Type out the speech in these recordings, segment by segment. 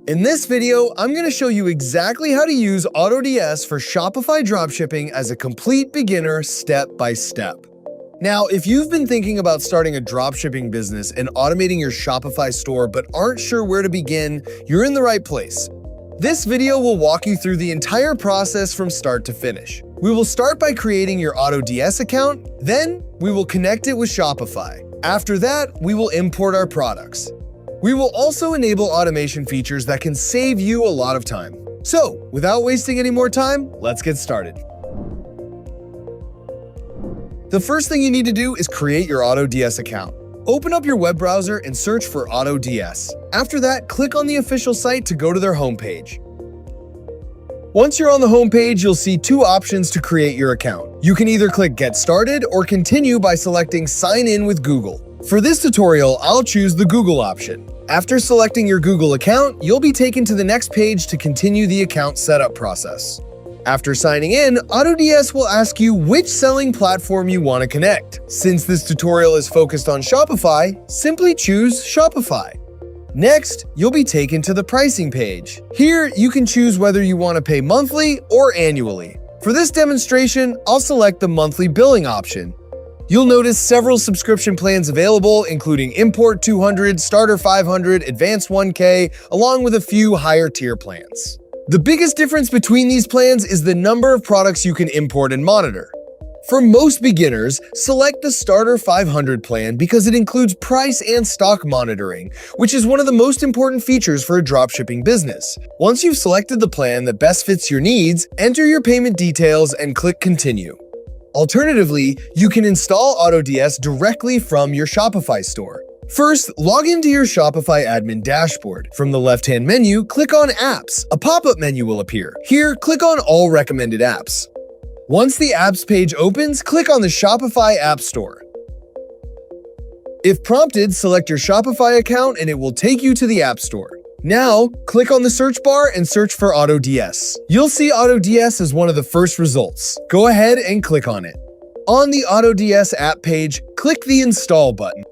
In this video, I'm going to show you exactly how to use AutoDS for Shopify dropshipping as a complete beginner step by step. Now, if you've been thinking about starting a dropshipping business and automating your Shopify store but aren't sure where to begin, you're in the right place. This video will walk you through the entire process from start to finish. We will start by creating your AutoDS account, then we will connect it with Shopify. After that, we will import our products. We will also enable automation features that can save you a lot of time. So, without wasting any more time, let's get started. The first thing you need to do is create your AutoDS account. Open up your web browser and search for AutoDS. After that, click on the official site to go to their homepage. Once you're on the homepage, you'll see two options to create your account. You can either click Get Started or continue by selecting Sign In with Google. For this tutorial, I'll choose the Google option. After selecting your Google account, you'll be taken to the next page to continue the account setup process. After signing in, AutoDS will ask you which selling platform you want to connect. Since this tutorial is focused on Shopify, simply choose Shopify. Next, you'll be taken to the pricing page. Here, you can choose whether you want to pay monthly or annually. For this demonstration, I'll select the monthly billing option. You'll notice several subscription plans available, including Import 200, Starter 500, Advanced 1K, along with a few higher tier plans. The biggest difference between these plans is the number of products you can import and monitor. For most beginners, select the Starter 500 plan because it includes price and stock monitoring, which is one of the most important features for a dropshipping business. Once you've selected the plan that best fits your needs, enter your payment details and click Continue. Alternatively, you can install AutoDS directly from your Shopify store. First, log into your Shopify admin dashboard. From the left-hand menu, click on Apps. A pop-up menu will appear. Here, click on All Recommended Apps. Once the Apps page opens, click on the Shopify App Store. If prompted, select your Shopify account and it will take you to the App Store. Now, click on the search bar and search for AutoDS. You'll see AutoDS as one of the first results. Go ahead and click on it. On the AutoDS app page, click the Install button.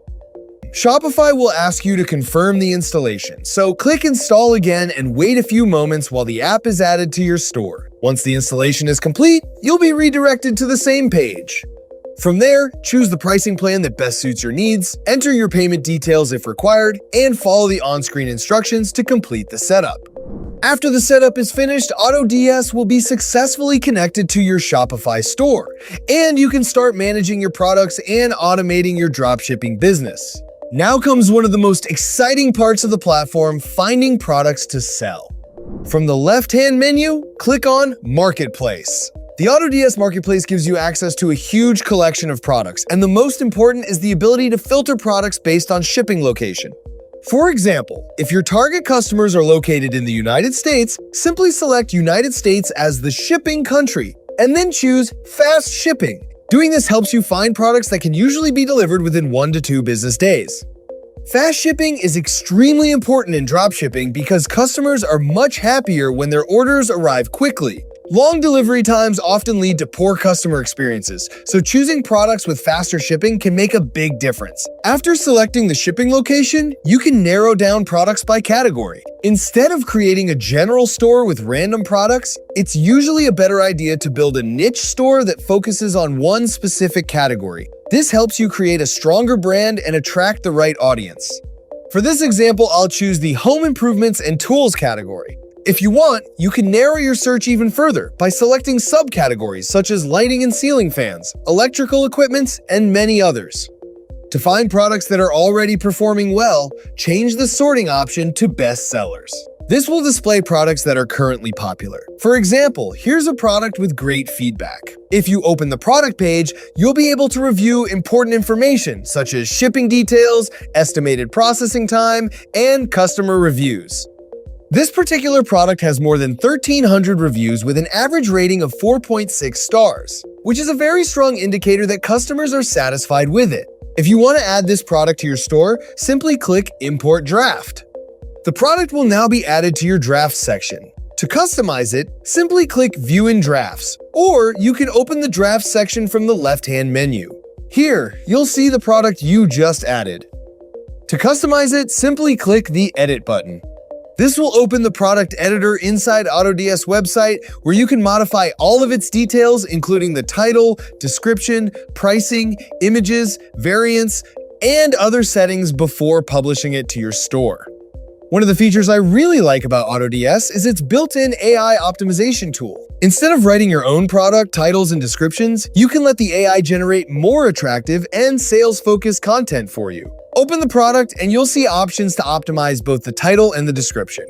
Shopify will ask you to confirm the installation, so click Install again and wait a few moments while the app is added to your store. Once the installation is complete, you'll be redirected to the same page. From there, choose the pricing plan that best suits your needs, enter your payment details if required, and follow the on-screen instructions to complete the setup. After the setup is finished, AutoDS will be successfully connected to your Shopify store, and you can start managing your products and automating your dropshipping business. Now comes one of the most exciting parts of the platform, finding products to sell. From the left-hand menu, click on Marketplace. The AutoDS Marketplace gives you access to a huge collection of products, and the most important is the ability to filter products based on shipping location. For example, if your target customers are located in the United States, simply select United States as the shipping country, and then choose Fast Shipping. Doing this helps you find products that can usually be delivered within 1 to 2 business days. Fast shipping is extremely important in dropshipping because customers are much happier when their orders arrive quickly. Long delivery times often lead to poor customer experiences, so choosing products with faster shipping can make a big difference. After selecting the shipping location, you can narrow down products by category. Instead of creating a general store with random products, it's usually a better idea to build a niche store that focuses on one specific category. This helps you create a stronger brand and attract the right audience. For this example, I'll choose the Home Improvements and Tools category. If you want, you can narrow your search even further by selecting subcategories such as lighting and ceiling fans, electrical equipment, and many others. To find products that are already performing well, change the sorting option to Best Sellers. This will display products that are currently popular. For example, here's a product with great feedback. If you open the product page, you'll be able to review important information such as shipping details, estimated processing time, and customer reviews. This particular product has more than 1,300 reviews with an average rating of 4.6 stars, which is a very strong indicator that customers are satisfied with it. If you want to add this product to your store, simply click Import Draft. The product will now be added to your Drafts section. To customize it, simply click View in Drafts, or you can open the Drafts section from the left-hand menu. Here, you'll see the product you just added. To customize it, simply click the Edit button. This will open the product editor inside AutoDS website where you can modify all of its details, including the title, description, pricing, images, variants, and other settings before publishing it to your store. One of the features I really like about AutoDS is its built-in AI optimization tool. Instead of writing your own product titles and descriptions, you can let the AI generate more attractive and sales-focused content for you. Open the product and you'll see options to optimize both the title and the description.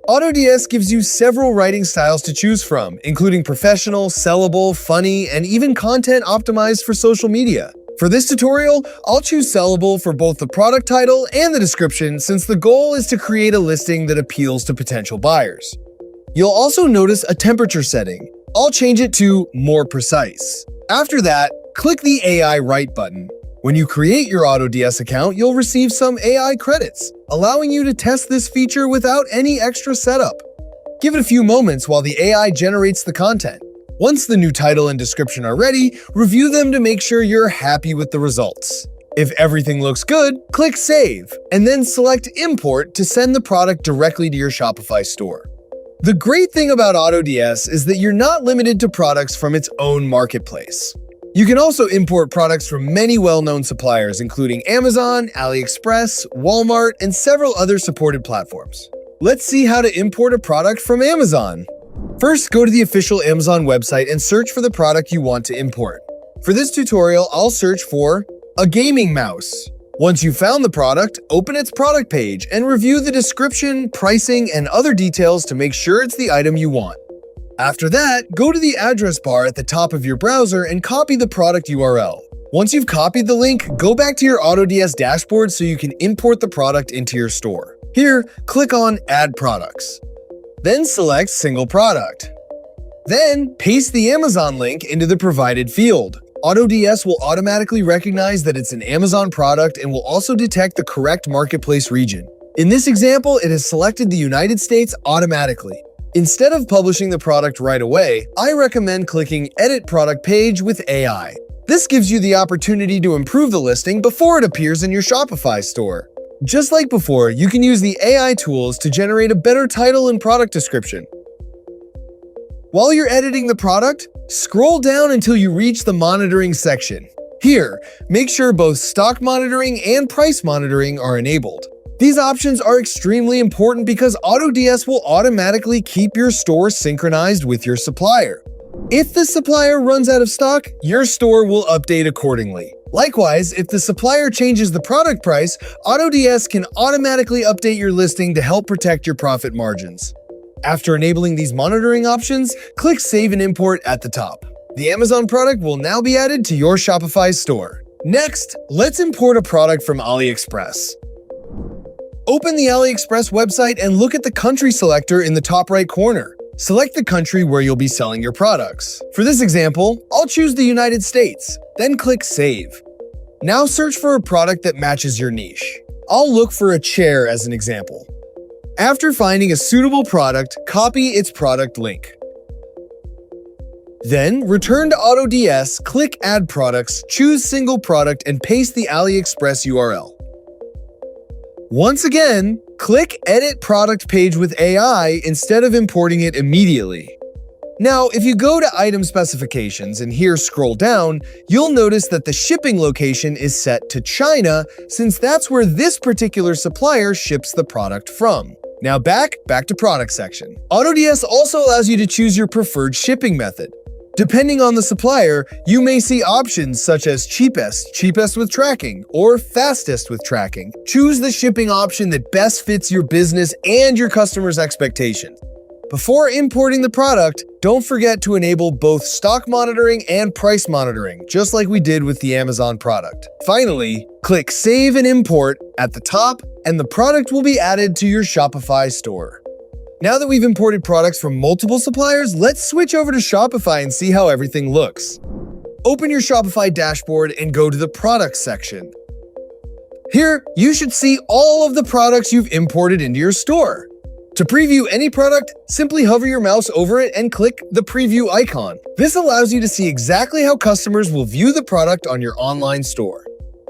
AutoDS gives you several writing styles to choose from, including professional, sellable, funny, and even content optimized for social media. For this tutorial, I'll choose sellable for both the product title and the description since the goal is to create a listing that appeals to potential buyers. You'll also notice a temperature setting. I'll change it to more precise. After that, click the AI Write button. When you create your AutoDS account, you'll receive some AI credits, allowing you to test this feature without any extra setup. Give it a few moments while the AI generates the content. Once the new title and description are ready, review them to make sure you're happy with the results. If everything looks good, click Save, and then select Import to send the product directly to your Shopify store. The great thing about AutoDS is that you're not limited to products from its own marketplace. You can also import products from many well-known suppliers, including Amazon, AliExpress, Walmart, and several other supported platforms. Let's see how to import a product from Amazon. First, go to the official Amazon website and search for the product you want to import. For this tutorial, I'll search for a gaming mouse. Once you've found the product, open its product page and review the description, pricing, and other details to make sure it's the item you want. After that, go to the address bar at the top of your browser and copy the product URL. Once you've copied the link, go back to your AutoDS dashboard so you can import the product into your store. Here, click on Add Products. Then select Single Product. Then, paste the Amazon link into the provided field. AutoDS will automatically recognize that it's an Amazon product and will also detect the correct marketplace region. In this example, it has selected the United States automatically. Instead of publishing the product right away, I recommend clicking Edit Product Page with AI. This gives you the opportunity to improve the listing before it appears in your Shopify store. Just like before, you can use the AI tools to generate a better title and product description. While you're editing the product, scroll down until you reach the monitoring section. Here, make sure both stock monitoring and price monitoring are enabled. These options are extremely important because AutoDS will automatically keep your store synchronized with your supplier. If the supplier runs out of stock, your store will update accordingly. Likewise, if the supplier changes the product price, AutoDS can automatically update your listing to help protect your profit margins. After enabling these monitoring options, click Save and Import at the top. The Amazon product will now be added to your Shopify store. Next, let's import a product from AliExpress. Open the AliExpress website and look at the country selector in the top right corner. Select the country where you'll be selling your products. For this example, I'll choose the United States, then click Save. Now search for a product that matches your niche. I'll look for a chair as an example. After finding a suitable product, copy its product link. Then, return to AutoDS, click Add Products, choose Single Product, and paste the AliExpress URL. Once again, click Edit Product Page with AI instead of importing it immediately. Now, if you go to Item Specifications and here scroll down, you'll notice that the shipping location is set to China since that's where this particular supplier ships the product from. Now back to Product section. AutoDS also allows you to choose your preferred shipping method. Depending on the supplier, you may see options such as cheapest with tracking, or fastest with tracking. Choose the shipping option that best fits your business and your customers' expectations. Before importing the product, don't forget to enable both stock monitoring and price monitoring, just like we did with the Amazon product. Finally, click Save and Import at the top, and the product will be added to your Shopify store. Now that we've imported products from multiple suppliers, let's switch over to Shopify and see how everything looks. Open your Shopify dashboard and go to the Products section. Here, you should see all of the products you've imported into your store. To preview any product, simply hover your mouse over it and click the preview icon. This allows you to see exactly how customers will view the product on your online store.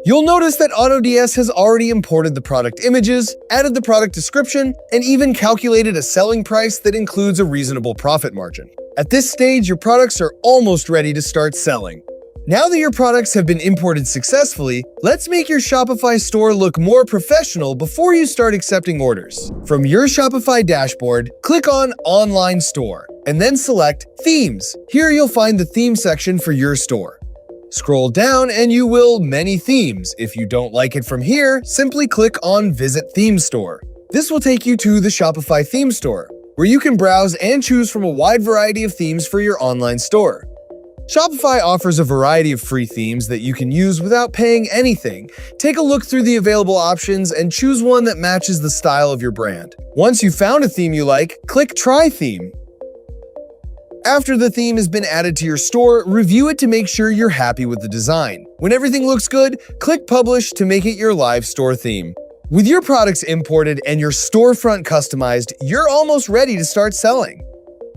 You'll notice that AutoDS has already imported the product images, added the product description, and even calculated a selling price that includes a reasonable profit margin. At this stage, your products are almost ready to start selling. Now that your products have been imported successfully, let's make your Shopify store look more professional before you start accepting orders. From your Shopify dashboard, click on Online Store, and then select Themes. Here you'll find the theme section for your store. Scroll down and you will Many Themes. If you don't like it from here, simply click on Visit Theme Store. This will take you to the Shopify theme store, where you can browse and choose from a wide variety of themes for your online store. Shopify offers a variety of free themes that you can use without paying anything. Take a look through the available options and choose one that matches the style of your brand. Once you've found a theme you like, click Try Theme. After the theme has been added to your store, review it to make sure you're happy with the design. When everything looks good, click Publish to make it your live store theme. With your products imported and your storefront customized, you're almost ready to start selling.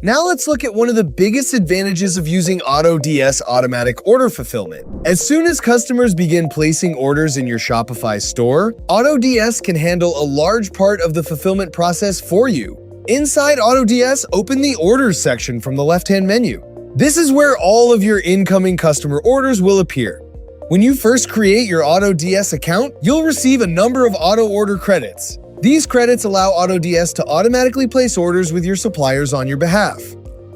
Now let's look at one of the biggest advantages of using AutoDS automatic order fulfillment. As soon as customers begin placing orders in your Shopify store, AutoDS can handle a large part of the fulfillment process for you. Inside AutoDS, open the Orders section from the left-hand menu. This is where all of your incoming customer orders will appear. When you first create your AutoDS account, you'll receive a number of auto order credits. These credits allow AutoDS to automatically place orders with your suppliers on your behalf.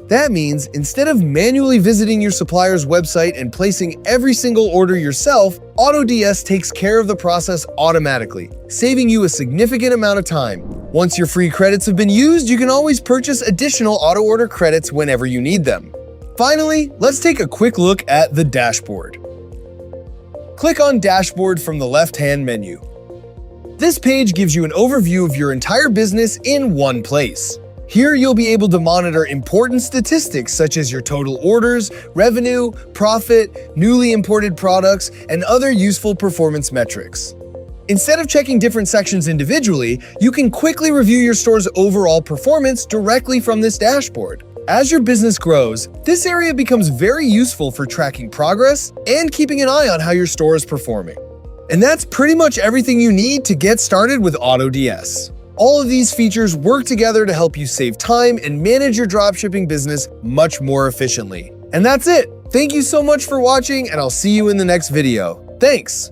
That means instead of manually visiting your supplier's website and placing every single order yourself, AutoDS takes care of the process automatically, saving you a significant amount of time. Once your free credits have been used, you can always purchase additional auto order credits whenever you need them. Finally, let's take a quick look at the dashboard. Click on Dashboard from the left-hand menu. This page gives you an overview of your entire business in one place. Here you'll be able to monitor important statistics such as your total orders, revenue, profit, newly imported products, and other useful performance metrics. Instead of checking different sections individually, you can quickly review your store's overall performance directly from this dashboard. As your business grows, this area becomes very useful for tracking progress and keeping an eye on how your store is performing. And that's pretty much everything you need to get started with AutoDS. All of these features work together to help you save time and manage your dropshipping business much more efficiently. And that's it. Thank you so much for watching, and I'll see you in the next video. Thanks!